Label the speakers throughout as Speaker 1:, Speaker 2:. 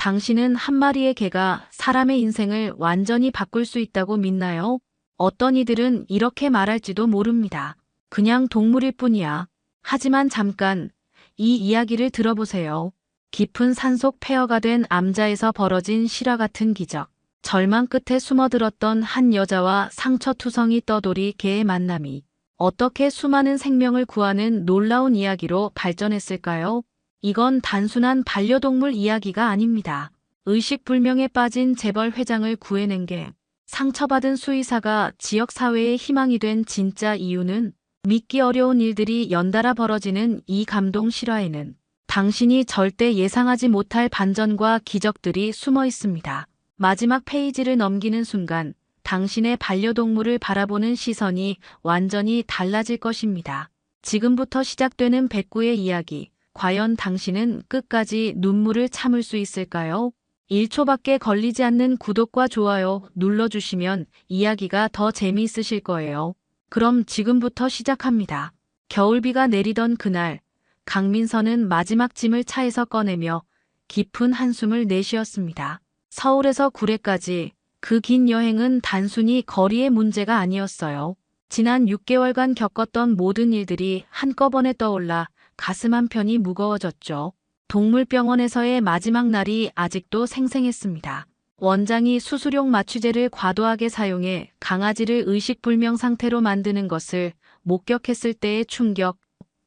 Speaker 1: 당신은 한 마리의 개가 사람의 인생을 완전히 바꿀 수 있다고 믿나요? 어떤 이들은 이렇게 말할지도 모릅니다. 그냥 동물일 뿐이야. 하지만 잠깐 이 이야기를 들어보세요. 깊은 산속 폐허가 된 암자에서 벌어진 실화 같은 기적. 절망 끝에 숨어들었던 한 여자와 상처투성이 떠돌이 개의 만남이 어떻게 수많은 생명을 구하는 놀라운 이야기로 발전했을까요? 이건 단순한 반려동물 이야기가 아닙니다. 의식불명에 빠진 재벌 회장을 구해낸 게 상처받은 수의사가 지역사회의 희망이 된 진짜 이유는 믿기 어려운 일들이 연달아 벌어지는 이 감동 실화에는 당신이 절대 예상하지 못할 반전과 기적들이 숨어 있습니다. 마지막 페이지를 넘기는 순간 당신의 반려동물을 바라보는 시선이 완전히 달라질 것입니다. 지금부터 시작되는 백구의 이야기. 과연 당신은 끝까지 눈물을 참을 수 있을까요? 1초밖에 걸리지 않는 구독과 좋아요 눌러주시면 이야기가 더 재미있으실 거예요. 그럼 지금부터 시작합니다. 겨울비가 내리던 그날, 강민서는 마지막 짐을 차에서 꺼내며 깊은 한숨을 내쉬었습니다. 서울에서 구례까지 그 긴 여행은 단순히 거리의 문제가 아니었어요. 지난 6개월간 겪었던 모든 일들이 한꺼번에 떠올라 가슴 한편이 무거워졌죠. 동물병원에서의 마지막 날이 아직도 생생했습니다. 원장이 수술용 마취제를 과도하게 사용해 강아지를 의식불명 상태로 만드는 것을 목격했을 때의 충격,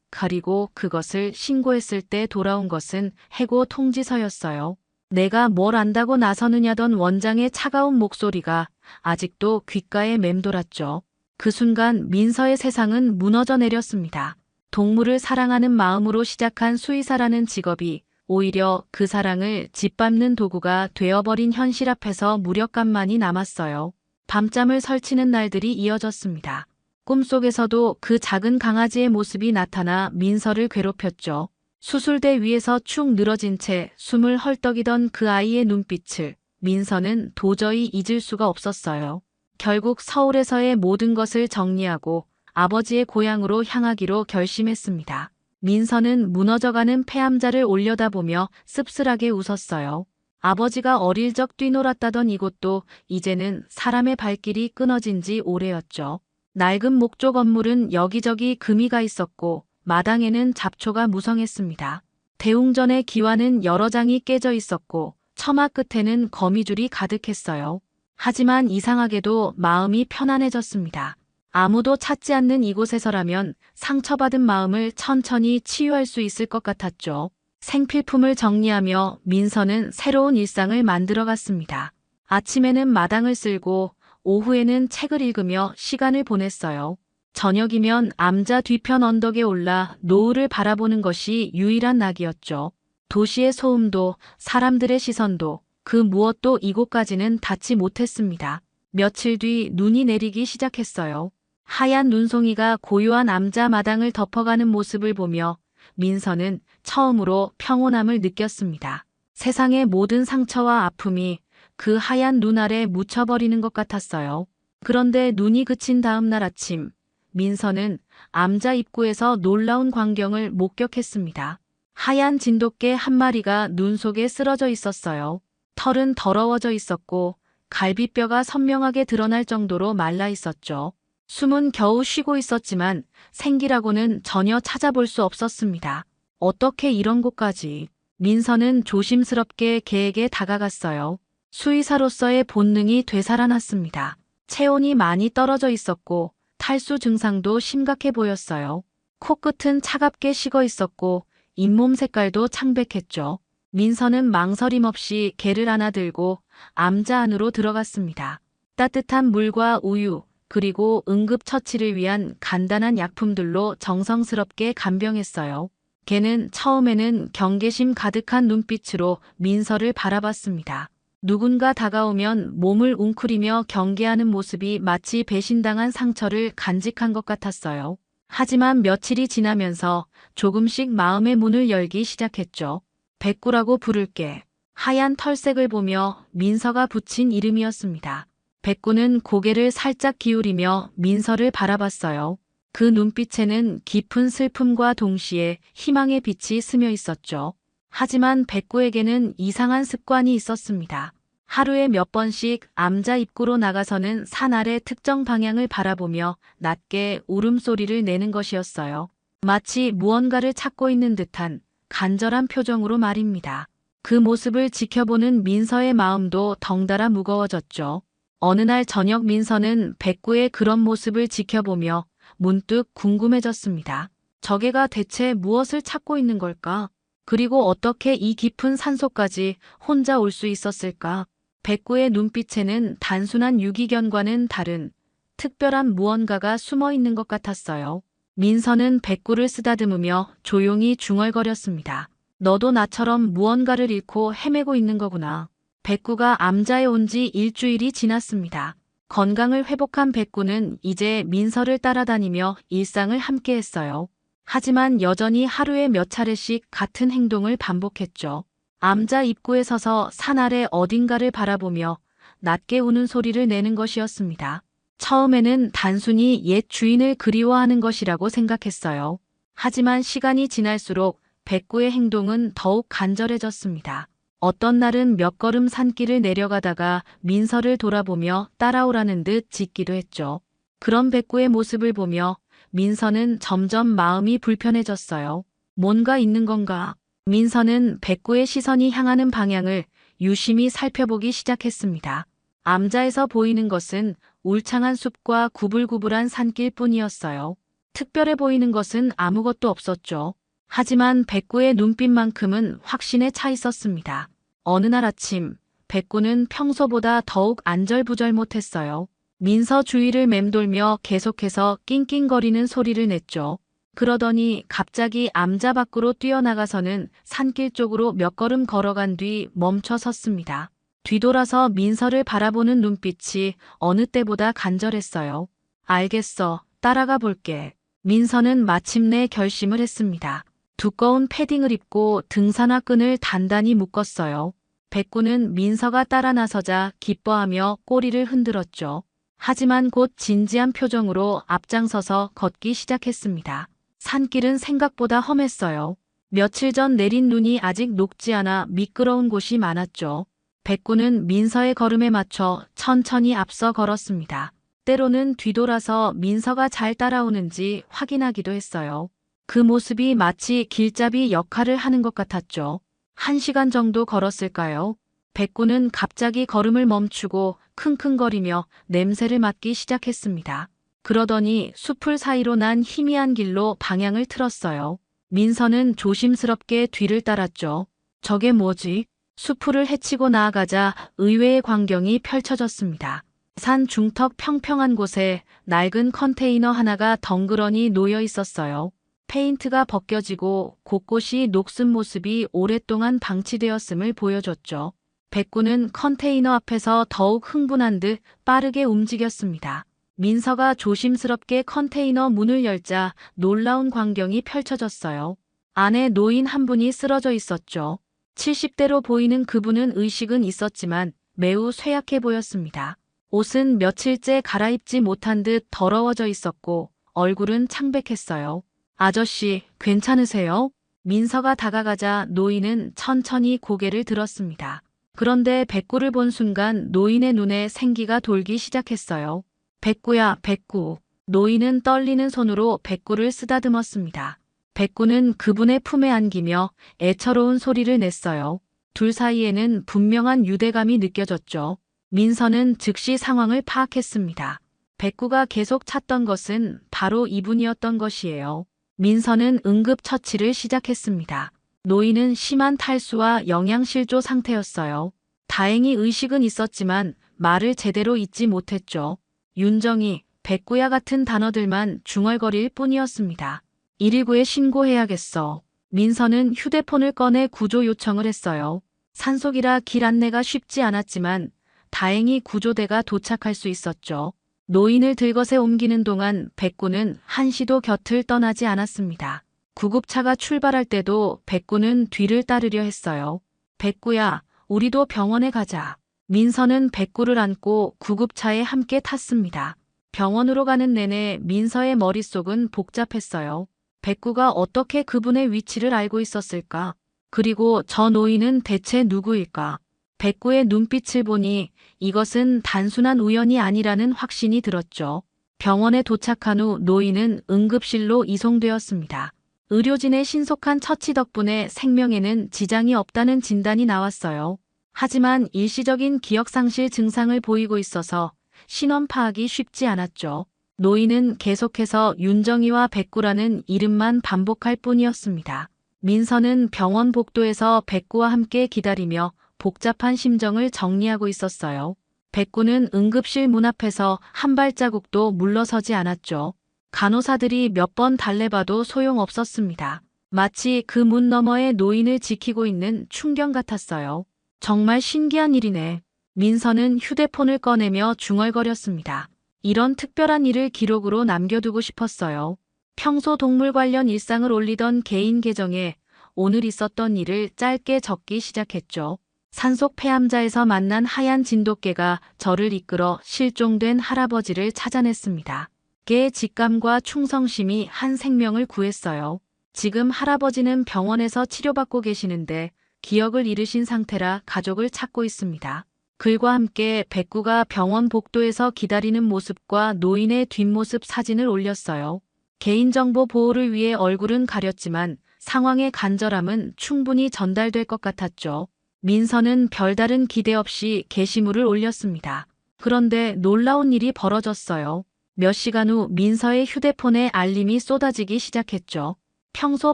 Speaker 1: 그리고 그것을 신고했을 때 돌아온 것은 해고 통지서였어요. 내가 뭘 안다고 나서느냐던 원장의 차가운 목소리가 아직도 귓가에 맴돌았죠. 그 순간 민서의 세상은 무너져 내렸습니다. 동물을 사랑하는 마음으로 시작한 수의사라는 직업이 오히려 그 사랑을 짓밟는 도구가 되어버린 현실 앞에서 무력감만이 남았어요. 밤잠을 설치는 날들이 이어졌습니다. 꿈속에서도 그 작은 강아지의 모습이 나타나 민서를 괴롭혔죠. 수술대 위에서 축 늘어진 채 숨을 헐떡이던 그 아이의 눈빛을 민서는 도저히 잊을 수가 없었어요. 결국 서울에서의 모든 것을 정리하고 아버지의 고향으로 향하기로 결심했습니다. 민서는 무너져가는 폐암자를 올려다보며 씁쓸하게 웃었어요. 아버지가 어릴 적 뛰놀았다던 이곳도 이제는 사람의 발길이 끊어진 지 오래였죠. 낡은 목조 건물은 여기저기 금이가 있었고 마당에는 잡초가 무성했습니다. 대웅전의 기와는 여러 장이 깨져 있었고 처마 끝에는 거미줄이 가득했어요. 하지만 이상하게도 마음이 편안해졌습니다. 아무도 찾지 않는 이곳에서라면 상처받은 마음을 천천히 치유할 수 있을 것 같았죠. 생필품을 정리하며 민서는 새로운 일상을 만들어갔습니다. 아침에는 마당을 쓸고 오후에는 책을 읽으며 시간을 보냈어요. 저녁이면 암자 뒤편 언덕에 올라 노을을 바라보는 것이 유일한 낙이었죠. 도시의 소음도 사람들의 시선도 그 무엇도 이곳까지는 닿지 못했습니다. 며칠 뒤 눈이 내리기 시작했어요. 하얀 눈송이가 고요한 암자 마당을 덮어가는 모습을 보며 민서는 처음으로 평온함을 느꼈습니다. 세상의 모든 상처와 아픔이 그 하얀 눈 아래 묻혀버리는 것 같았어요. 그런데 눈이 그친 다음 날 아침, 민서는 암자 입구에서 놀라운 광경을 목격했습니다. 하얀 진돗개 한 마리가 눈 속에 쓰러져 있었어요. 털은 더러워져 있었고 갈비뼈가 선명하게 드러날 정도로 말라 있었죠. 숨은 겨우 쉬고 있었지만 생기라고는 전혀 찾아볼 수 없었습니다. 어떻게 이런 곳까지? 민서는 조심스럽게 개에게 다가갔어요. 수의사로서의 본능이 되살아났습니다. 체온이 많이 떨어져 있었고 탈수 증상도 심각해 보였어요. 코끝은 차갑게 식어 있었고 잇몸 색깔도 창백했죠. 민서는 망설임 없이 개를 안아들고 암자 안으로 들어갔습니다. 따뜻한 물과 우유, 그리고 응급처치를 위한 간단한 약품들로 정성스럽게 간병했어요. 개는 처음에는 경계심 가득한 눈빛으로 민서를 바라봤습니다. 누군가 다가오면 몸을 웅크리며 경계하는 모습이 마치 배신당한 상처를 간직한 것 같았어요. 하지만 며칠이 지나면서 조금씩 마음의 문을 열기 시작했죠. 백구라고 부를게. 하얀 털색을 보며 민서가 붙인 이름이었습니다. 백구는 고개를 살짝 기울이며 민서를 바라봤어요. 그 눈빛에는 깊은 슬픔과 동시에 희망의 빛이 스며 있었죠. 하지만 백구에게는 이상한 습관이 있었습니다. 하루에 몇 번씩 암자 입구로 나가서는 산 아래 특정 방향을 바라보며 낮게 울음소리를 내는 것이었어요. 마치 무언가를 찾고 있는 듯한 간절한 표정으로 말입니다. 그 모습을 지켜보는 민서의 마음도 덩달아 무거워졌죠. 어느 날 저녁 민서는 백구의 그런 모습을 지켜보며 문득 궁금해졌습니다. 저게가 대체 무엇을 찾고 있는 걸까? 그리고 어떻게 이 깊은 산속까지 혼자 올 수 있었을까? 백구의 눈빛에는 단순한 유기견과는 다른 특별한 무언가가 숨어 있는 것 같았어요. 민서는 백구를 쓰다듬으며 조용히 중얼거렸습니다. 너도 나처럼 무언가를 잃고 헤매고 있는 거구나. 백구가 암자에 온 지 일주일이 지났습니다. 건강을 회복한 백구는 이제 민서를 따라다니며 일상을 함께했어요. 하지만 여전히 하루에 몇 차례씩 같은 행동을 반복했죠. 암자 입구에 서서 산 아래 어딘가를 바라보며 낮게 우는 소리를 내는 것이었습니다. 처음에는 단순히 옛 주인을 그리워하는 것이라고 생각했어요. 하지만 시간이 지날수록 백구의 행동은 더욱 간절해졌습니다. 어떤 날은 몇 걸음 산길을 내려가다가 민서를 돌아보며 따라오라는 듯 짖기도 했죠. 그런 백구의 모습을 보며 민서는 점점 마음이 불편해졌어요. 뭔가 있는 건가? 민서는 백구의 시선이 향하는 방향을 유심히 살펴보기 시작했습니다. 암자에서 보이는 것은 울창한 숲과 구불구불한 산길뿐이었어요. 특별해 보이는 것은 아무것도 없었죠. 하지만 백구의 눈빛만큼은 확신에 차 있었습니다. 어느 날 아침, 백구는 평소보다 더욱 안절부절 못했어요. 민서 주위를 맴돌며 계속해서 낑낑거리는 소리를 냈죠. 그러더니 갑자기 암자 밖으로 뛰어나가서는 산길 쪽으로 몇 걸음 걸어간 뒤 멈춰 섰습니다. 뒤돌아서 민서를 바라보는 눈빛이 어느 때보다 간절했어요. 알겠어, 따라가 볼게. 민서는 마침내 결심을 했습니다. 두꺼운 패딩을 입고 등산화 끈을 단단히 묶었어요. 백구는 민서가 따라 나서자 기뻐하며 꼬리를 흔들었죠. 하지만 곧 진지한 표정으로 앞장서서 걷기 시작했습니다. 산길은 생각보다 험했어요. 며칠 전 내린 눈이 아직 녹지 않아 미끄러운 곳이 많았죠. 백구는 민서의 걸음에 맞춰 천천히 앞서 걸었습니다. 때로는 뒤돌아서 민서가 잘 따라오는지 확인하기도 했어요. 그 모습이 마치 길잡이 역할을 하는 것 같았죠. 1시간 정도 걸었을까요? 백구는 갑자기 걸음을 멈추고 킁킁거리며 냄새를 맡기 시작했습니다. 그러더니 숲을 사이로 난 희미한 길로 방향을 틀었어요. 민서는 조심스럽게 뒤를 따랐죠. 저게 뭐지? 숲을 헤치고 나아가자 의외의 광경이 펼쳐졌습니다. 산 중턱 평평한 곳에 낡은 컨테이너 하나가 덩그러니 놓여 있었어요. 페인트가 벗겨지고 곳곳이 녹슨 모습이 오랫동안 방치되었음을 보여줬죠. 백구는 컨테이너 앞에서 더욱 흥분한 듯 빠르게 움직였습니다. 민서가 조심스럽게 컨테이너 문을 열자 놀라운 광경이 펼쳐졌어요. 안에 노인 한 분이 쓰러져 있었죠. 70대로 보이는 그분은 의식은 있었지만 매우 쇠약해 보였습니다. 옷은 며칠째 갈아입지 못한 듯 더러워져 있었고 얼굴은 창백했어요. 아저씨, 괜찮으세요? 민서가 다가가자 노인은 천천히 고개를 들었습니다. 그런데 백구를 본 순간 노인의 눈에 생기가 돌기 시작했어요. 백구야, 백구. 노인은 떨리는 손으로 백구를 쓰다듬었습니다. 백구는 그분의 품에 안기며 애처로운 소리를 냈어요. 둘 사이에는 분명한 유대감이 느껴졌죠. 민서는 즉시 상황을 파악했습니다. 백구가 계속 찾던 것은 바로 이분이었던 것이에요. 민서는 응급처치를 시작했습니다. 노인은 심한 탈수와 영양실조 상태였어요. 다행히 의식은 있었지만 말을 제대로 잇지 못했죠. 윤정이, 백구야 같은 단어들만 중얼거릴 뿐이었습니다. 119에 신고해야겠어. 민서는 휴대폰을 꺼내 구조 요청을 했어요. 산속이라 길 안내가 쉽지 않았지만 다행히 구조대가 도착할 수 있었죠. 노인을 들것에 옮기는 동안 백구는 한시도 곁을 떠나지 않았습니다. 구급차가 출발할 때도 백구는 뒤를 따르려 했어요. 백구야, 우리도 병원에 가자. 민서는 백구를 안고 구급차에 함께 탔습니다. 병원으로 가는 내내 민서의 머릿속은 복잡했어요. 백구가 어떻게 그분의 위치를 알고 있었을까? 그리고 저 노인은 대체 누구일까? 백구의 눈빛을 보니 이것은 단순한 우연이 아니라는 확신이 들었죠. 병원에 도착한 후 노인은 응급실로 이송되었습니다. 의료진의 신속한 처치 덕분에 생명에는 지장이 없다는 진단이 나왔어요. 하지만 일시적인 기억상실 증상을 보이고 있어서 신원 파악이 쉽지 않았죠. 노인은 계속해서 윤정이와 백구라는 이름만 반복할 뿐이었습니다. 민서는 병원 복도에서 백구와 함께 기다리며 복잡한 심정을 정리하고 있었어요. 백구는 응급실 문 앞에서 한 발자국도 물러서지 않았죠. 간호사들이 몇 번 달래봐도 소용없었습니다. 마치 그 문 너머에 노인을 지키고 있는 충경 같았어요. 정말 신기한 일이네. 민서는 휴대폰을 꺼내며 중얼거렸습니다. 이런 특별한 일을 기록으로 남겨두고 싶었어요. 평소 동물 관련 일상을 올리던 개인 계정에 오늘 있었던 일을 짧게 적기 시작했죠. 산속 폐암자에서 만난 하얀 진돗개가 저를 이끌어 실종된 할아버지를 찾아냈습니다. 개의 직감과 충성심이 한 생명을 구했어요. 지금 할아버지는 병원에서 치료받고 계시는데 기억을 잃으신 상태라 가족을 찾고 있습니다. 글과 함께 백구가 병원 복도에서 기다리는 모습과 노인의 뒷모습 사진을 올렸어요. 개인정보 보호를 위해 얼굴은 가렸지만 상황의 간절함은 충분히 전달될 것 같았죠. 민서는 별다른 기대 없이 게시물을 올렸습니다. 그런데 놀라운 일이 벌어졌어요. 몇 시간 후 민서의 휴대폰에 알림이 쏟아지기 시작했죠. 평소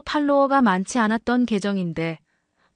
Speaker 1: 팔로워가 많지 않았던 계정인데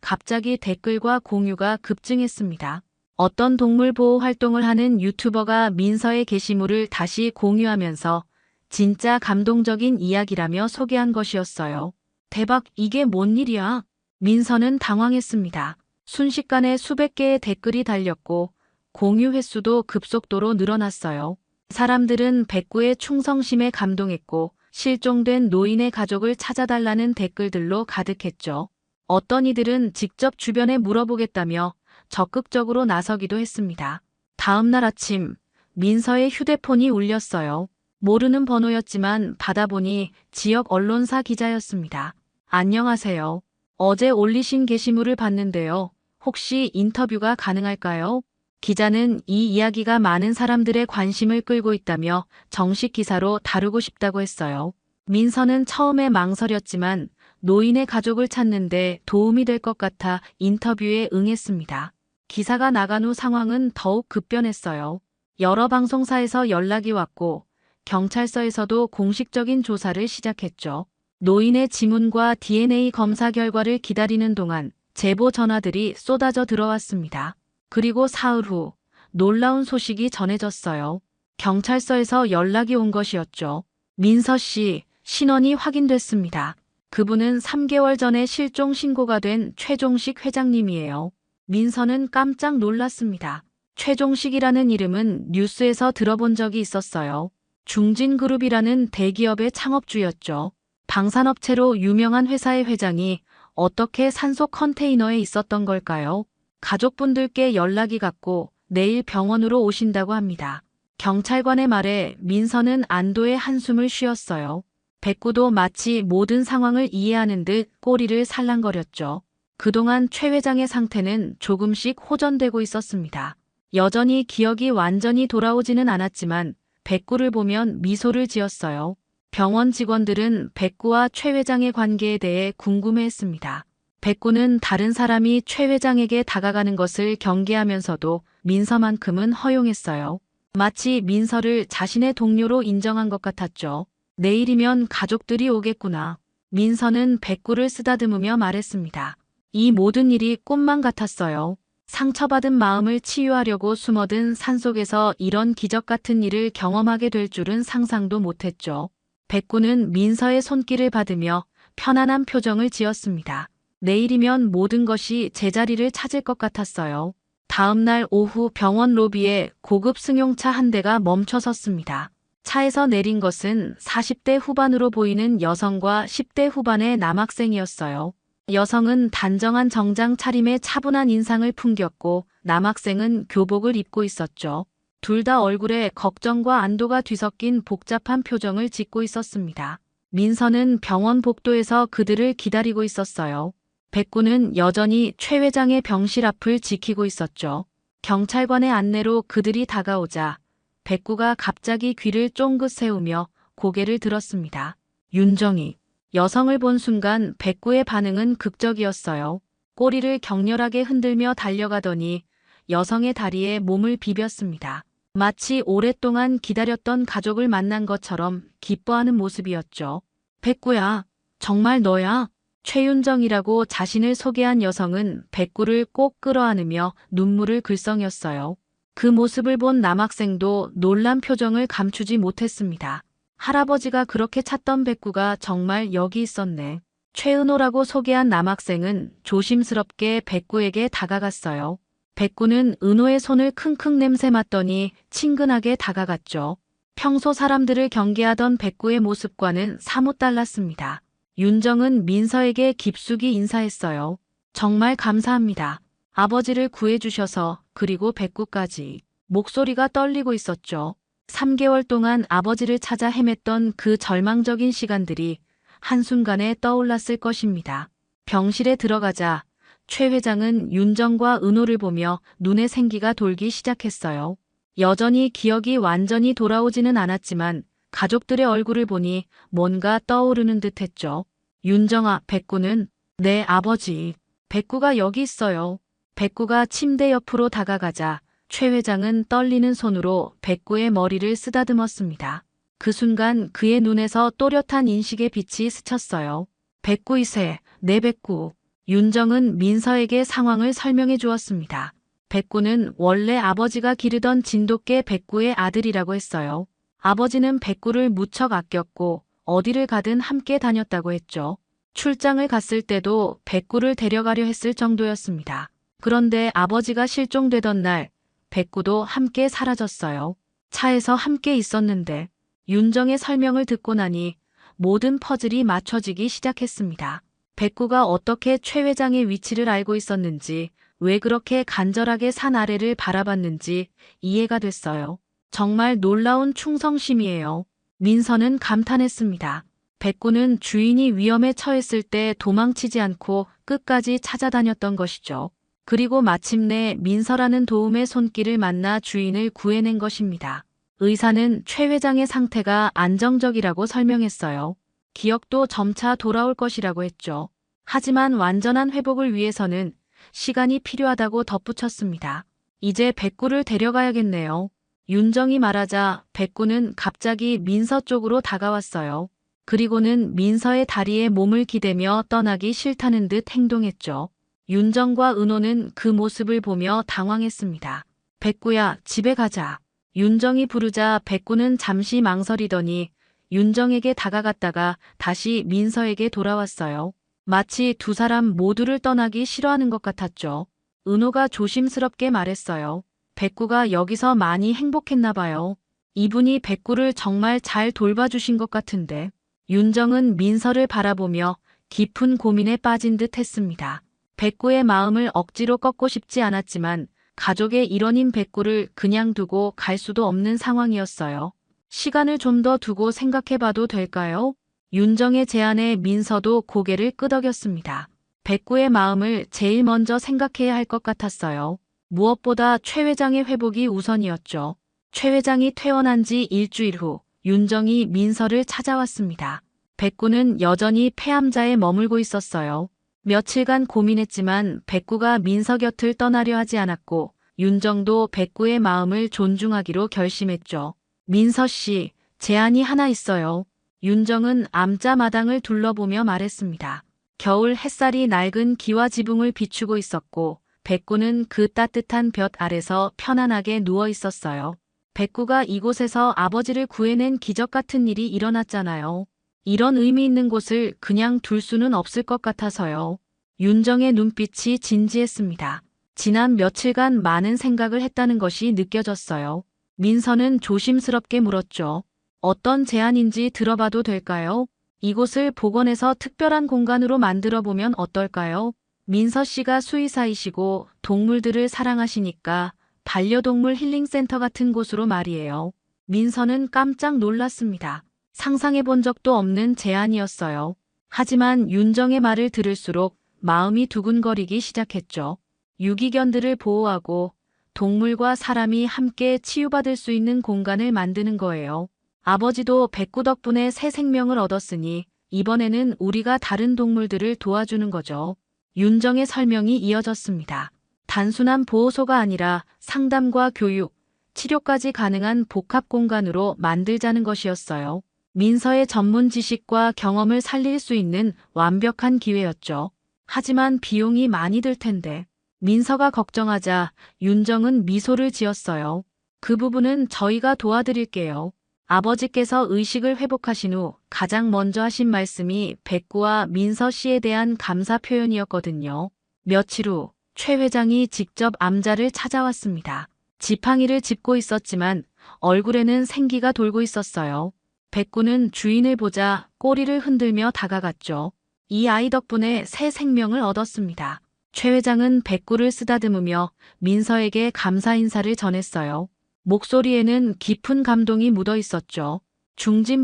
Speaker 1: 갑자기 댓글과 공유가 급증했습니다. 어떤 동물 보호 활동을 하는 유튜버가 민서의 게시물을 다시 공유하면서 진짜 감동적인 이야기라며 소개한 것이었어요. 대박, 이게 뭔 일이야? 민서는 당황했습니다. 순식간에 수백 개의 댓글이 달렸고 공유 횟수도 급속도로 늘어났어요. 사람들은 백구의 충성심에 감동했고 실종된 노인의 가족을 찾아달라는 댓글들로 가득했죠. 어떤 이들은 직접 주변에 물어보겠다며 적극적으로 나서기도 했습니다. 다음 날 아침 민서의 휴대폰이 울렸어요. 모르는 번호였지만 받아보니 지역 언론사 기자였습니다. 안녕하세요. 어제 올리신 게시물을 봤는데요. 혹시 인터뷰가 가능할까요? 기자는 이 이야기가 많은 사람들의 관심을 끌고 있다며 정식 기사로 다루고 싶다고 했어요. 민서는 처음에 망설였지만 노인의 가족을 찾는데 도움이 될 것 같아 인터뷰에 응했습니다. 기사가 나간 후 상황은 더욱 급변했어요. 여러 방송사에서 연락이 왔고 경찰서에서도 공식적인 조사를 시작했죠. 노인의 지문과 DNA 검사 결과를 기다리는 동안 제보 전화들이 쏟아져 들어왔습니다. 그리고 사흘 후 놀라운 소식이 전해졌어요. 경찰서에서 연락이 온 것이었죠. 민서 씨, 신원이 확인됐습니다. 그분은 3개월 전에 실종 신고가 된 최종식 회장님이에요. 민서는 깜짝 놀랐습니다. 최종식이라는 이름은 뉴스에서 들어본 적이 있었어요. 중진그룹이라는 대기업의 창업주였죠. 방산업체로 유명한 회사의 회장이 어떻게 산속 컨테이너에 있었던 걸까요? 가족분들께 연락이 갔고 내일 병원으로 오신다고 합니다. 경찰관의 말에 민서는 안도의 한숨을 쉬었어요. 백구도 마치 모든 상황을 이해하는 듯 꼬리를 살랑거렸죠. 그동안 최 회장의 상태는 조금씩 호전되고 있었습니다. 여전히 기억이 완전히 돌아오지는 않았지만 백구를 보면 미소를 지었어요. 병원 직원들은 백구와 최 회장의 관계에 대해 궁금해했습니다. 백구는 다른 사람이 최 회장에게 다가가는 것을 경계하면서도 민서만큼은 허용했어요. 마치 민서를 자신의 동료로 인정한 것 같았죠. 내일이면 가족들이 오겠구나. 민서는 백구를 쓰다듬으며 말했습니다. 이 모든 일이 꿈만 같았어요. 상처받은 마음을 치유하려고 숨어든 산속에서 이런 기적 같은 일을 경험하게 될 줄은 상상도 못했죠. 백구는 민서의 손길을 받으며 편안한 표정을 지었습니다. 내일이면 모든 것이 제자리를 찾을 것 같았어요. 다음 날 오후 병원 로비에 고급 승용차 한 대가 멈춰 섰습니다. 차에서 내린 것은 40대 후반으로 보이는 여성과 10대 후반의 남학생이었어요. 여성은 단정한 정장 차림에 차분한 인상을 풍겼고 남학생은 교복을 입고 있었죠. 둘 다 얼굴에 걱정과 안도가 뒤섞인 복잡한 표정을 짓고 있었습니다. 민서는 병원 복도에서 그들을 기다리고 있었어요. 백구는 여전히 최 회장의 병실 앞을 지키고 있었죠. 경찰관의 안내로 그들이 다가오자 백구가 갑자기 귀를 쫑긋 세우며 고개를 들었습니다. 윤정이. 여성을 본 순간 백구의 반응은 극적이었어요. 꼬리를 격렬하게 흔들며 달려가더니 여성의 다리에 몸을 비볐습니다. 마치 오랫동안 기다렸던 가족을 만난 것처럼 기뻐하는 모습이었죠. 백구야, 정말 너야? 최윤정이라고 자신을 소개한 여성은 백구를 꼭 끌어안으며 눈물을 글썽였어요. 그 모습을 본 남학생도 놀란 표정을 감추지 못했습니다. 할아버지가 그렇게 찾던 백구가 정말 여기 있었네. 최은호라고 소개한 남학생은 조심스럽게 백구에게 다가갔어요. 백구는 은호의 손을 킁킁 냄새 맡더니 친근하게 다가갔죠. 평소 사람들을 경계하던 백구의 모습과는 사뭇 달랐습니다. 윤정은 민서에게 깊숙이 인사했어요. 정말 감사합니다. 아버지를 구해주셔서. 그리고 백구까지. 목소리가 떨리고 있었죠. 3개월 동안 아버지를 찾아 헤맸던 그 절망적인 시간들이 한순간에 떠올랐을 것입니다. 병실에 들어가자 최 회장은 윤정과 은호를 보며 눈에 생기가 돌기 시작했어요. 여전히 기억이 완전히 돌아오지는 않았지만 가족들의 얼굴을 보니 뭔가 떠오르는 듯했죠. 윤정아, 백구는 내 아버지. 백구가 여기 있어요. 백구가 침대 옆으로 다가가자 최 회장은 떨리는 손으로 백구의 머리를 쓰다듬었습니다. 그 순간 그의 눈에서 또렷한 인식의 빛이 스쳤어요. 백구이세, 내 백구. 윤정은 민서에게 상황을 설명해 주었습니다. 백구는 원래 아버지가 기르던 진돗개 백구의 아들이라고 했어요. 아버지는 백구를 무척 아꼈고 어디를 가든 함께 다녔다고 했죠. 출장을 갔을 때도 백구를 데려가려 했을 정도였습니다. 그런데 아버지가 실종되던 날 백구도 함께 사라졌어요. 차에서 함께 있었는데 윤정의 설명을 듣고 나니 모든 퍼즐이 맞춰지기 시작했습니다. 백구가 어떻게 최 회장의 위치를 알고 있었는지, 왜 그렇게 간절하게 산 아래를 바라봤는지 이해가 됐어요. 정말 놀라운 충성심이에요. 민서는 감탄했습니다. 백구는 주인이 위험에 처했을 때 도망치지 않고 끝까지 찾아다녔던 것이죠. 그리고 마침내 민서라는 도움의 손길을 만나 주인을 구해낸 것입니다. 의사는 최 회장의 상태가 안정적이라고 설명했어요. 기억도 점차 돌아올 것이라고 했죠. 하지만 완전한 회복을 위해서는 시간이 필요하다고 덧붙였습니다. 이제 백구를 데려가야겠네요. 윤정이 말하자 백구는 갑자기 민서 쪽으로 다가왔어요. 그리고는 민서의 다리에 몸을 기대며 떠나기 싫다는 듯 행동했죠. 윤정과 은호는 그 모습을 보며 당황했습니다. 백구야, 집에 가자. 윤정이 부르자 백구는 잠시 망설이더니 윤정에게 다가갔다가 다시 민서에게 돌아왔어요. 마치 두 사람 모두를 떠나기 싫어하는 것 같았죠. 은호가 조심스럽게 말했어요. 백구가 여기서 많이 행복했나 봐요. 이분이 백구를 정말 잘 돌봐주신 것 같은데. 윤정은 민서를 바라보며 깊은 고민에 빠진 듯 했습니다. 백구의 마음을 억지로 꺾고 싶지 않았지만 가족의 일원인 백구를 그냥 두고 갈 수도 없는 상황이었어요. 시간을 좀 더 두고 생각해봐도 될까요? 윤정의 제안에 민서도 고개를 끄덕였습니다. 백구의 마음을 제일 먼저 생각해야 할 것 같았어요. 무엇보다 최 회장의 회복이 우선이었죠. 최 회장이 퇴원한 지 일주일 후 윤정이 민서를 찾아왔습니다. 백구는 여전히 폐암자에 머물고 있었어요. 며칠간 고민했지만 백구가 민서 곁을 떠나려 하지 않았고 윤정도 백구의 마음을 존중하기로 결심했죠. 민서 씨, 제안이 하나 있어요. 윤정은 암자 마당을 둘러보며 말했습니다. 겨울 햇살이 낡은 기와 지붕을 비추고 있었고 백구는 그 따뜻한 볕 아래서 편안하게 누워 있었어요. 백구가 이곳에서 아버지를 구해낸 기적 같은 일이 일어났잖아요. 이런 의미 있는 곳을 그냥 둘 수는 없을 것 같아서요. 윤정의 눈빛이 진지했습니다. 지난 며칠간 많은 생각을 했다는 것이 느껴졌어요. 민서는 조심스럽게 물었죠. 어떤 제안인지 들어봐도 될까요? 이곳을 복원해서 특별한 공간으로 만들어 보면 어떨까요? 민서 씨가 수의사이시고 동물들을 사랑하시니까 반려동물 힐링센터 같은 곳으로 말이에요. 민서는 깜짝 놀랐습니다. 상상해 본 적도 없는 제안이었어요. 하지만 윤정의 말을 들을수록 마음이 두근거리기 시작했죠. 유기견들을 보호하고 동물과 사람이 함께 치유받을 수 있는 공간을 만드는 거예요. 아버지도 백구 덕분에 새 생명을 얻었으니 이번에는 우리가 다른 동물들을 도와주는 거죠. 윤정의 설명이 이어졌습니다. 단순한 보호소가 아니라 상담과 교육, 치료까지 가능한 복합 공간으로 만들자는 것이었어요. 민서의 전문 지식과 경험을 살릴 수 있는 완벽한 기회였죠. 하지만 비용이 많이 들 텐데. 민서가 걱정하자 윤정은 미소를 지었어요. 그 부분은 저희가 도와드릴게요. 아버지께서 의식을 회복하신 후 가장 먼저 하신 말씀이 백구와 민서 씨에 대한 감사 표현이었거든요. 며칠 후 최 회장이 직접 암자를 찾아왔습니다. 지팡이를 짚고 있었지만 얼굴에는 생기가 돌고 있었어요. 백구는 주인을 보자 꼬리를 흔들며 다가갔죠. 이 아이 덕분에 새 생명을 얻었습니다. 최 회장은 백구를 쓰다듬으며 민서에게 감사 인사를 전했어요. 목소리에는 깊은 감동이 묻어 있었죠.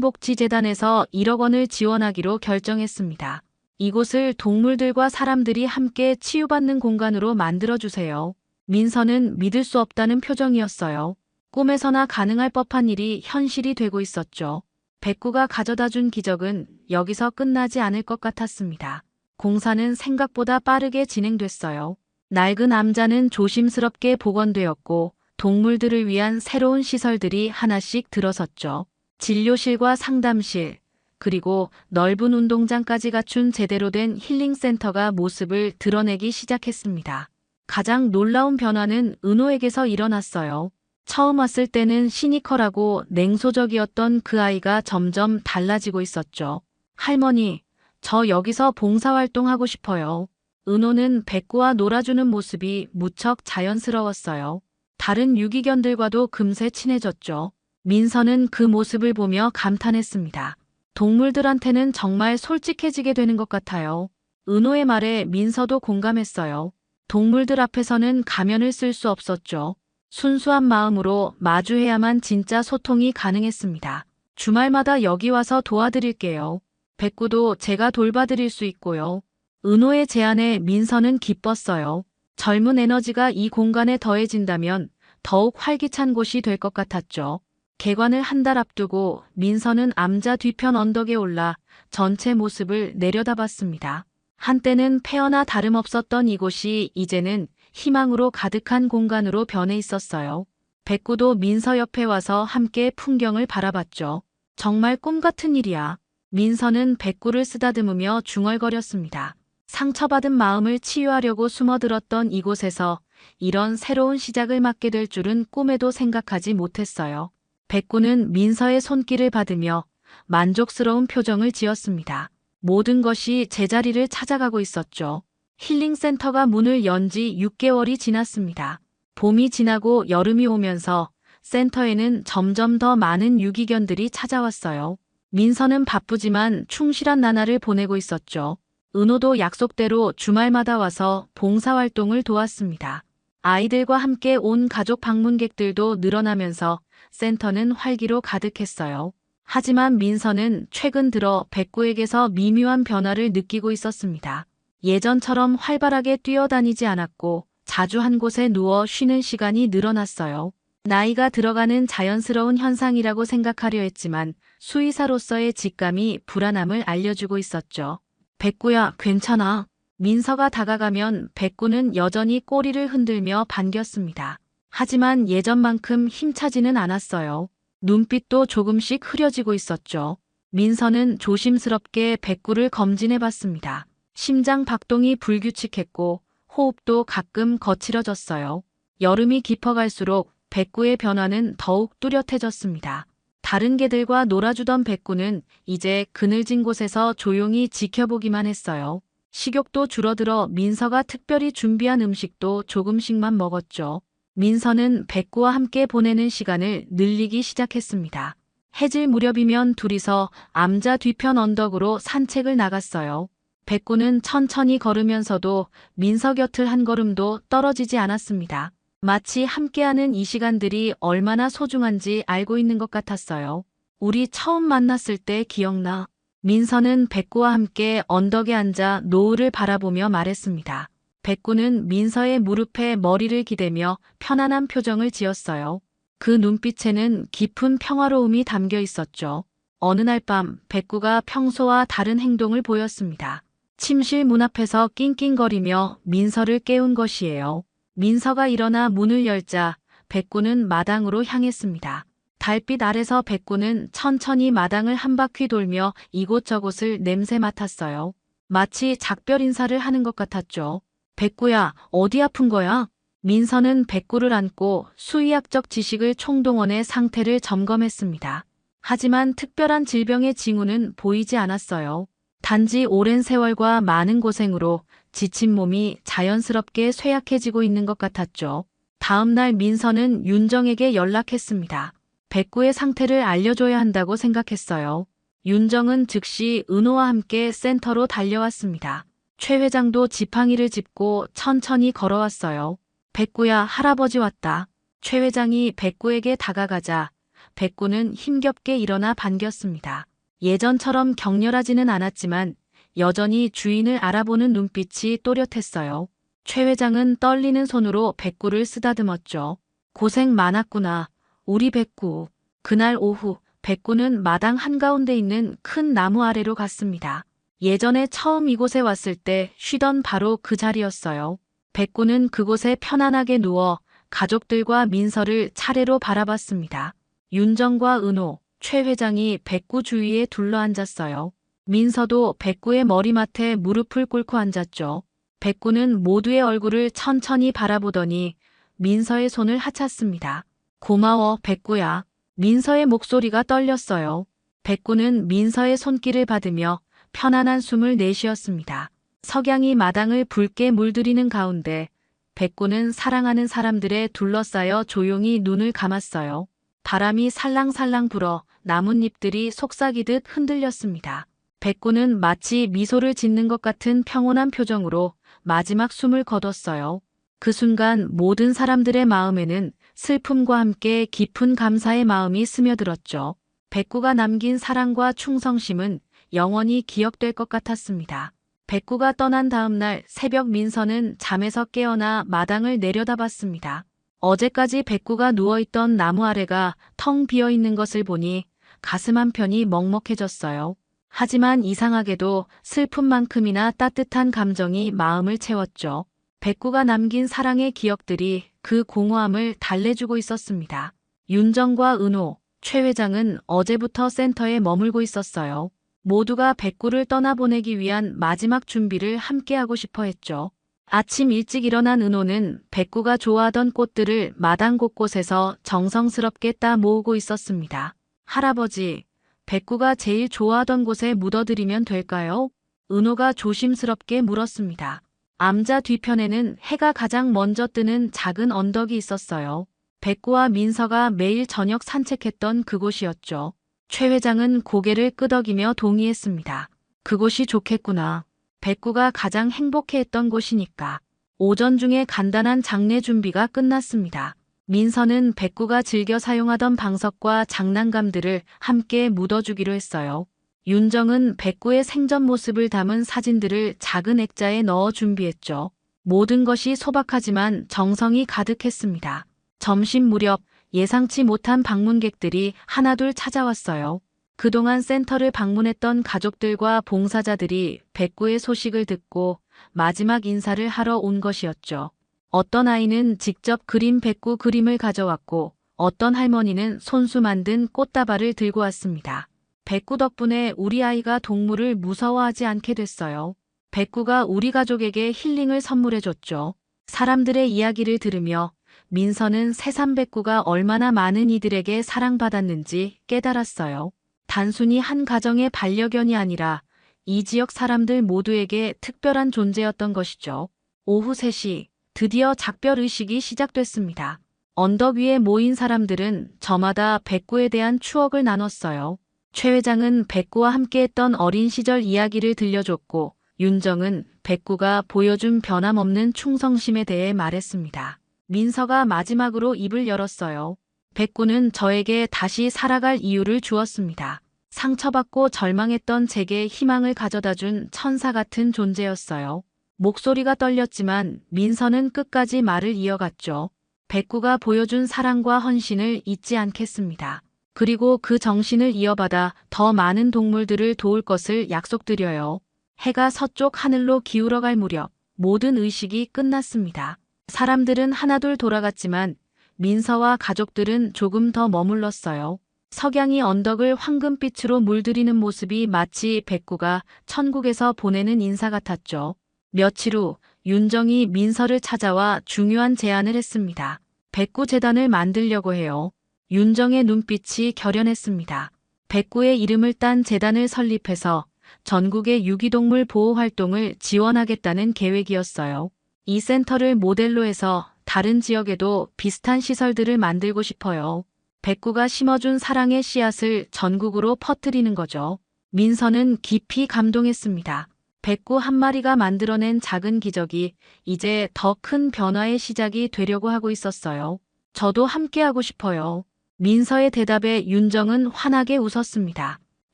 Speaker 1: 중진복지재단에서 1억 원을 지원하기로 결정했습니다. 이곳을 동물들과 사람들이 함께 치유받는 공간으로 만들어주세요. 민서는 믿을 수 없다는 표정이었어요. 꿈에서나 가능할 법한 일이 현실이 되고 있었죠. 백구가 가져다준 기적은 여기서 끝나지 않을 것 같았습니다. 공사는 생각보다 빠르게 진행됐어요. 낡은 암자는 조심스럽게 복원되었고 동물들을 위한 새로운 시설들이 하나씩 들어섰죠. 진료실과 상담실, 그리고 넓은 운동장까지 갖춘 제대로 된 힐링센터가 모습을 드러내기 시작했습니다. 가장 놀라운 변화는 은호에게서 일어났어요. 처음 왔을 때는 시니컬하고 냉소적이었던 그 아이가 점점 달라지고 있었죠. 할머니, 저 여기서 봉사활동하고 싶어요. 은호는 백구와 놀아주는 모습이 무척 자연스러웠어요. 다른 유기견들과도 금세 친해졌죠. 민서는 그 모습을 보며 감탄했습니다. 동물들한테는 정말 솔직해지게 되는 것 같아요. 은호의 말에 민서도 공감했어요. 동물들 앞에서는 가면을 쓸 수 없었죠. 순수한 마음으로 마주해야만 진짜 소통이 가능했습니다. 주말마다 여기 와서 도와드릴게요. 백구도 제가 돌봐드릴 수 있고요. 은호의 제안에 민서는 기뻤어요. 젊은 에너지가 이 공간에 더해진다면 더욱 활기찬 곳이 될 것 같았죠. 개관을 한 달 앞두고 민서는 암자 뒤편 언덕에 올라 전체 모습을 내려다봤습니다. 한때는 폐허나 다름없었던 이곳이 이제는 희망으로 가득한 공간으로 변해 있었어요. 백구도 민서 옆에 와서 함께 풍경을 바라봤죠. 정말 꿈 같은 일이야. 민서는 백구를 쓰다듬으며 중얼거렸습니다. 상처받은 마음을 치유하려고 숨어들었던 이곳에서 이런 새로운 시작을 맞게 될 줄은 꿈에도 생각하지 못했어요. 백구는 민서의 손길을 받으며 만족스러운 표정을 지었습니다. 모든 것이 제자리를 찾아가고 있었죠. 힐링센터가 문을 연 지 6개월이 지났습니다. 봄이 지나고 여름이 오면서 센터에는 점점 더 많은 유기견들이 찾아왔어요. 민서는 바쁘지만 충실한 나날을 보내고 있었죠. 은호도 약속대로 주말마다 와서 봉사활동을 도왔습니다. 아이들과 함께 온 가족 방문객들도 늘어나면서 센터는 활기로 가득했어요. 하지만 민서는 최근 들어 백구에게서 미묘한 변화를 느끼고 있었습니다. 예전처럼 활발하게 뛰어다니지 않았고 자주 한 곳에 누워 쉬는 시간이 늘어났어요. 나이가 들어가는 자연스러운 현상이라고 생각하려 했지만 수의사로서의 직감이 불안함을 알려주고 있었죠. 백구야, 괜찮아. 민서가 다가가면 백구는 여전히 꼬리를 흔들며 반겼습니다. 하지만 예전만큼 힘차지는 않았어요. 눈빛도 조금씩 흐려지고 있었죠. 민서는 조심스럽게 백구를 검진해봤습니다. 심장 박동이 불규칙했고 호흡도 가끔 거칠어졌어요. 여름이 깊어갈수록 백구의 변화는 더욱 뚜렷해졌습니다. 다른 개들과 놀아주던 백구는 이제 그늘진 곳에서 조용히 지켜보기만 했어요. 식욕도 줄어들어 민서가 특별히 준비한 음식도 조금씩만 먹었죠. 민서는 백구와 함께 보내는 시간을 늘리기 시작했습니다. 해질 무렵이면 둘이서 암자 뒤편 언덕으로 산책을 나갔어요. 백구는 천천히 걸으면서도 민서 곁을 한 걸음도 떨어지지 않았습니다. 마치 함께하는 이 시간들이 얼마나 소중한지 알고 있는 것 같았어요. 우리 처음 만났을 때 기억나? 민서는 백구와 함께 언덕에 앉아 노을을 바라보며 말했습니다. 백구는 민서의 무릎에 머리를 기대며 편안한 표정을 지었어요. 그 눈빛에는 깊은 평화로움이 담겨 있었죠. 어느 날 밤 백구가 평소와 다른 행동을 보였습니다. 침실 문 앞에서 낑낑거리며 민서를 깨운 것이에요. 민서가 일어나 문을 열자 백구는 마당으로 향했습니다. 달빛 아래서 백구는 천천히 마당을 한 바퀴 돌며 이곳저곳을 냄새 맡았어요. 마치 작별 인사를 하는 것 같았죠. 백구야, 어디 아픈 거야? 민서는 백구를 안고 수의학적 지식을 총동원해 상태를 점검했습니다. 하지만 특별한 질병의 징후는 보이지 않았어요. 단지 오랜 세월과 많은 고생으로 지친 몸이 자연스럽게 쇠약해지고 있는 것 같았죠. 다음 날 민서는 윤정에게 연락했습니다. 백구의 상태를 알려줘야 한다고 생각했어요. 윤정은 즉시 은호와 함께 센터로 달려왔습니다. 최 회장도 지팡이를 짚고 천천히 걸어왔어요. 백구야, 할아버지 왔다. 최 회장이 백구에게 다가가자 백구는 힘겹게 일어나 반겼습니다. 예전처럼 격렬하지는 않았지만 여전히 주인을 알아보는 눈빛이 또렷했어요. 최 회장은 떨리는 손으로 백구를 쓰다듬었죠. 고생 많았구나, 우리 백구. 그날 오후 백구는 마당 한가운데 있는 큰 나무 아래로 갔습니다. 예전에 처음 이곳에 왔을 때 쉬던 바로 그 자리였어요. 백구는 그곳에 편안하게 누워 가족들과 민서를 차례로 바라봤습니다. 윤정과 은호, 최 회장이 백구 주위에 둘러앉았어요. 민서도 백구의 머리맡에 무릎을 꿇고 앉았죠. 백구는 모두의 얼굴을 천천히 바라보더니 민서의 손을 하찼습니다. 고마워, 백구야. 민서의 목소리가 떨렸어요. 백구는 민서의 손길을 받으며 편안한 숨을 내쉬었습니다. 석양이 마당을 붉게 물들이는 가운데 백구는 사랑하는 사람들에 둘러싸여 조용히 눈을 감았어요. 바람이 살랑살랑 불어 나뭇잎들이 속삭이듯 흔들렸습니다. 백구는 마치 미소를 짓는 것 같은 평온한 표정으로 마지막 숨을 거뒀어요. 그 순간 모든 사람들의 마음에는 슬픔과 함께 깊은 감사의 마음이 스며들었죠. 백구가 남긴 사랑과 충성심은 영원히 기억될 것 같았습니다. 백구가 떠난 다음 날 새벽 민서는 잠에서 깨어나 마당을 내려다봤습니다. 어제까지 백구가 누워있던 나무 아래가 텅 비어있는 것을 보니 가슴 한편이 먹먹해졌어요. 하지만 이상하게도 슬픔만큼이나 따뜻한 감정이 마음을 채웠죠. 백구가 남긴 사랑의 기억들이 그 공허함을 달래주고 있었습니다. 윤정과 은호, 최 회장은 어제부터 센터에 머물고 있었어요. 모두가 백구를 떠나보내기 위한 마지막 준비를 함께하고 싶어 했죠. 아침 일찍 일어난 은호는 백구가 좋아하던 꽃들을 마당 곳곳에서 정성스럽게 따 모으고 있었습니다. 할아버지, 백구가 제일 좋아하던 곳에 묻어드리면 될까요? 은호가 조심스럽게 물었습니다. 암자 뒤편에는 해가 가장 먼저 뜨는 작은 언덕이 있었어요. 백구와 민서가 매일 저녁 산책했던 그곳이었죠. 최 회장은 고개를 끄덕이며 동의했습니다. 그곳이 좋겠구나. 백구가 가장 행복해했던 곳이니까. 오전 중에 간단한 장례 준비가 끝났습니다. 민서는 백구가 즐겨 사용하던 방석과 장난감들을 함께 묻어주기로 했어요. 윤정은 백구의 생전 모습을 담은 사진들을 작은 액자에 넣어 준비했죠. 모든 것이 소박하지만 정성이 가득했습니다. 점심 무렵 예상치 못한 방문객들이 하나둘 찾아왔어요. 그동안 센터를 방문했던 가족들과 봉사자들이 백구의 소식을 듣고 마지막 인사를 하러 온 것이었죠. 어떤 아이는 직접 그린 백구 그림을 가져왔고 어떤 할머니는 손수 만든 꽃다발을 들고 왔습니다. 백구 덕분에 우리 아이가 동물을 무서워하지 않게 됐어요. 백구가 우리 가족에게 힐링을 선물해줬죠. 사람들의 이야기를 들으며 민서는 새삼 백구가 얼마나 많은 이들에게 사랑받았는지 깨달았어요. 단순히 한 가정의 반려견이 아니라 이 지역 사람들 모두에게 특별한 존재였던 것이죠. 오후 3시, 드디어 작별의식이 시작됐습니다. 언덕 위에 모인 사람들은 저마다 백구에 대한 추억을 나눴어요. 최 회장은 백구와 함께했던 어린 시절 이야기를 들려줬고 윤정은 백구가 보여준 변함없는 충성심에 대해 말했습니다. 민서가 마지막으로 입을 열었어요. 백구는 저에게 다시 살아갈 이유를 주었습니다. 상처받고 절망했던 제게 희망을 가져다준 천사 같은 존재였어요. 목소리가 떨렸지만 민서는 끝까지 말을 이어갔죠. 백구가 보여준 사랑과 헌신을 잊지 않겠습니다. 그리고 그 정신을 이어받아 더 많은 동물들을 도울 것을 약속드려요. 해가 서쪽 하늘로 기울어갈 무렵 모든 의식이 끝났습니다. 사람들은 하나둘 돌아갔지만 민서와 가족들은 조금 더 머물렀어요. 석양이 언덕을 황금빛으로 물들이는 모습이 마치 백구가 천국에서 보내는 인사 같았죠. 며칠 후 윤정이 민서를 찾아와 중요한 제안을 했습니다. 백구 재단을 만들려고 해요. 윤정의 눈빛이 결연했습니다. 백구의 이름을 딴 재단을 설립해서 전국의 유기동물 보호 활동을 지원하겠다는 계획이었어요. 이 센터를 모델로 해서 다른 지역에도 비슷한 시설들을 만들고 싶어요. 백구가 심어준 사랑의 씨앗을 전국으로 퍼뜨리는 거죠. 민서는 깊이 감동했습니다. 백구 한 마리가 만들어낸 작은 기적이 이제 더 큰 변화의 시작이 되려고 하고 있었어요. 저도 함께하고 싶어요. 민서의 대답에 윤정은 환하게 웃었습니다.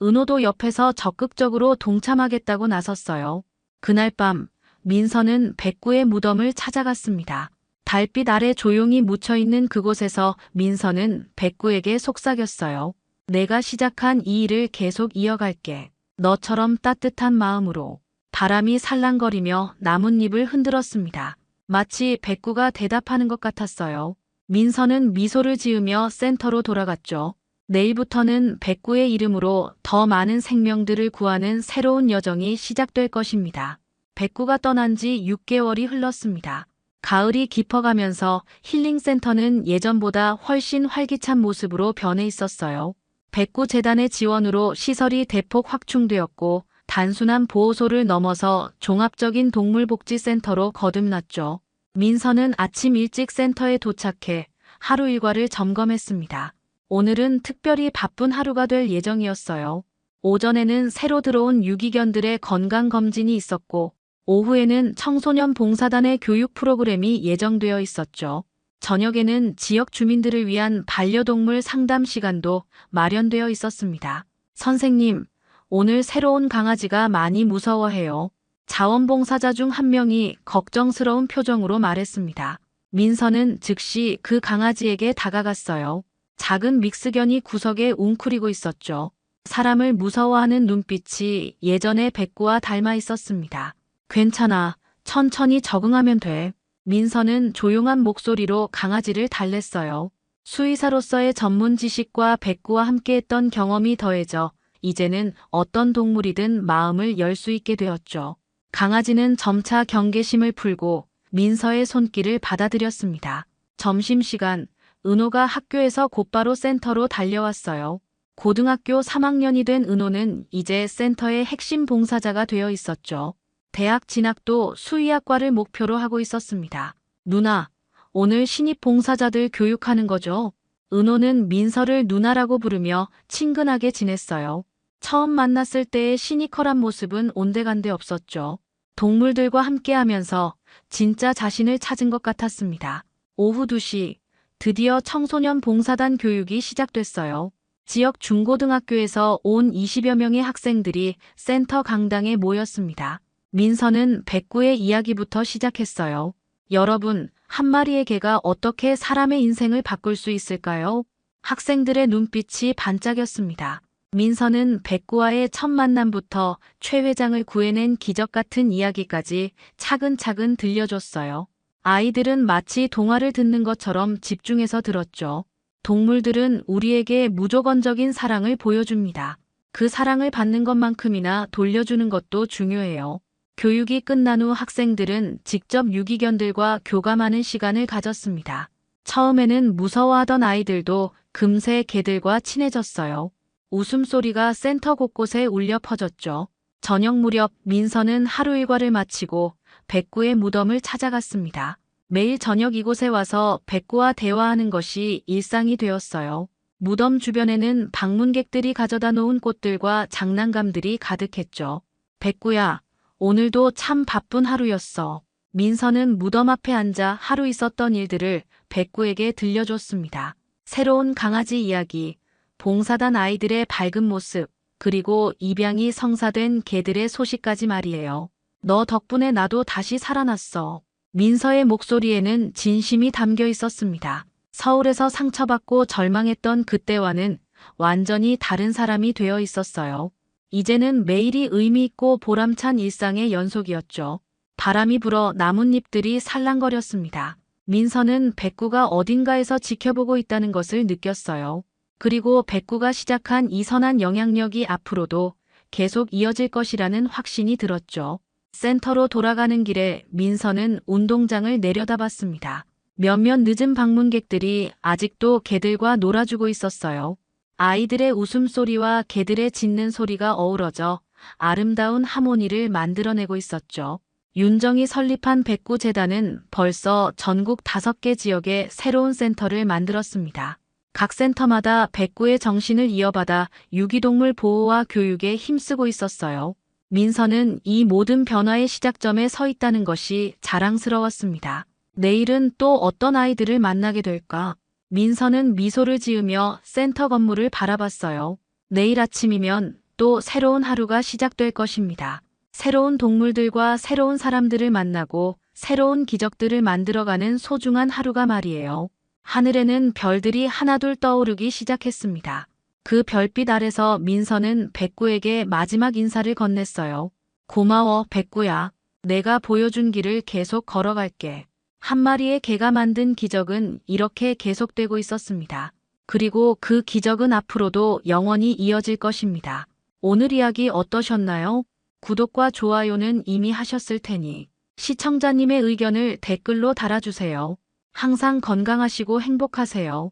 Speaker 1: 은호도 옆에서 적극적으로 동참하겠다고 나섰어요. 그날 밤 민서는 백구의 무덤을 찾아갔습니다. 달빛 아래 조용히 묻혀있는 그곳에서 민서는 백구에게 속삭였어요. 내가 시작한 이 일을 계속 이어갈게. 너처럼 따뜻한 마음으로. 바람이 살랑거리며 나뭇잎을 흔들었습니다. 마치 백구가 대답하는 것 같았어요. 민서는 미소를 지으며 센터로 돌아갔죠. 내일부터는 백구의 이름으로 더 많은 생명들을 구하는 새로운 여정이 시작될 것입니다. 백구가 떠난 지 6개월이 흘렀습니다. 가을이 깊어가면서 힐링센터는 예전보다 훨씬 활기찬 모습으로 변해 있었어요. 백구 재단의 지원으로 시설이 대폭 확충되었고 단순한 보호소를 넘어서 종합적인 동물복지센터로 거듭났죠. 민서는 아침 일찍 센터에 도착해 하루 일과를 점검했습니다. 오늘은 특별히 바쁜 하루가 될 예정이었어요. 오전에는 새로 들어온 유기견들의 건강검진이 있었고 오후에는 청소년 봉사단의 교육 프로그램이 예정되어 있었죠. 저녁에는 지역 주민들을 위한 반려동물 상담 시간도 마련되어 있었습니다. 선생님, 오늘 새로운 강아지가 많이 무서워해요. 자원봉사자 중 한 명이 걱정스러운 표정으로 말했습니다. 민서는 즉시 그 강아지에게 다가갔어요. 작은 믹스견이 구석에 웅크리고 있었죠. 사람을 무서워하는 눈빛이 예전의 백구와 닮아 있었습니다. 괜찮아. 천천히 적응하면 돼. 민서는 조용한 목소리로 강아지를 달랬어요. 수의사로서의 전문 지식과 백구와 함께했던 경험이 더해져 이제는 어떤 동물이든 마음을 열 수 있게 되었죠. 강아지는 점차 경계심을 풀고 민서의 손길을 받아들였습니다. 점심시간, 은호가 학교에서 곧바로 센터로 달려왔어요. 고등학교 3학년이 된 은호는 이제 센터의 핵심 봉사자가 되어 있었죠. 대학 진학도 수의학과를 목표로 하고 있었습니다. 누나, 오늘 신입 봉사자들 교육하는 거죠? 은호는 민서를 누나라고 부르며 친근하게 지냈어요. 처음 만났을 때의 시니컬한 모습은 온데간데 없었죠. 동물들과 함께하면서 진짜 자신을 찾은 것 같았습니다. 오후 2시, 드디어 청소년 봉사단 교육이 시작됐어요. 지역 중고등학교에서 온 20여 명의 학생들이 센터 강당에 모였습니다. 민서는 백구의 이야기부터 시작했어요. 여러분, 한 마리의 개가 어떻게 사람의 인생을 바꿀 수 있을까요? 학생들의 눈빛이 반짝였습니다. 민서는 백구와의 첫 만남부터 최 회장을 구해낸 기적 같은 이야기까지 차근차근 들려줬어요. 아이들은 마치 동화를 듣는 것처럼 집중해서 들었죠. 동물들은 우리에게 무조건적인 사랑을 보여줍니다. 그 사랑을 받는 것만큼이나 돌려주는 것도 중요해요. 교육이 끝난 후 학생들은 직접 유기견들과 교감하는 시간을 가졌습니다. 처음에는 무서워하던 아이들도 금세 개들과 친해졌어요. 웃음소리가 센터 곳곳에 울려 퍼졌죠. 저녁 무렵 민서는 하루 일과를 마치고 백구의 무덤을 찾아갔습니다. 매일 저녁 이곳에 와서 백구와 대화하는 것이 일상이 되었어요. 무덤 주변에는 방문객들이 가져다 놓은 꽃들과 장난감들이 가득했죠. 백구야, 오늘도 참 바쁜 하루였어. 민서는 무덤 앞에 앉아 하루 있었던 일들을 백구에게 들려줬습니다. 새로운 강아지 이야기, 봉사단 아이들의 밝은 모습, 그리고 입양이 성사된 개들의 소식까지 말이에요. 너 덕분에 나도 다시 살아났어. 민서의 목소리에는 진심이 담겨 있었습니다. 서울에서 상처받고 절망했던 그때와는 완전히 다른 사람이 되어 있었어요. 이제는 매일이 의미 있고 보람찬 일상의 연속이었죠. 바람이 불어 나뭇잎들이 살랑거렸습니다. 민서는 백구가 어딘가에서 지켜보고 있다는 것을 느꼈어요. 그리고 백구가 시작한 이 선한 영향력이 앞으로도 계속 이어질 것이라는 확신이 들었죠. 센터로 돌아가는 길에 민서는 운동장을 내려다봤습니다. 몇몇 늦은 방문객들이 아직도 개들과 놀아주고 있었어요. 아이들의 웃음소리와 개들의 짖는 소리가 어우러져 아름다운 하모니를 만들어내고 있었죠. 윤정이 설립한 백구재단은 벌써 전국 5개 지역에 새로운 센터를 만들었습니다. 각 센터마다 백구의 정신을 이어받아 유기동물 보호와 교육에 힘쓰고 있었어요. 민서는 이 모든 변화의 시작점에 서 있다는 것이 자랑스러웠습니다. 내일은 또 어떤 아이들을 만나게 될까? 민서는 미소를 지으며 센터 건물을 바라봤어요. 내일 아침이면 또 새로운 하루가 시작될 것입니다. 새로운 동물들과 새로운 사람들을 만나고 새로운 기적들을 만들어가는 소중한 하루가 말이에요. 하늘에는 별들이 하나둘 떠오르기 시작했습니다. 그 별빛 아래서 민서는 백구에게 마지막 인사를 건넸어요. 고마워, 백구야. 내가 보여준 길을 계속 걸어갈게. 한 마리의 개가 만든 기적은 이렇게 계속되고 있었습니다. 그리고 그 기적은 앞으로도 영원히 이어질 것입니다. 오늘 이야기 어떠셨나요? 구독과 좋아요는 이미 하셨을 테니 시청자님의 의견을 댓글로 달아주세요. 항상 건강하시고 행복하세요.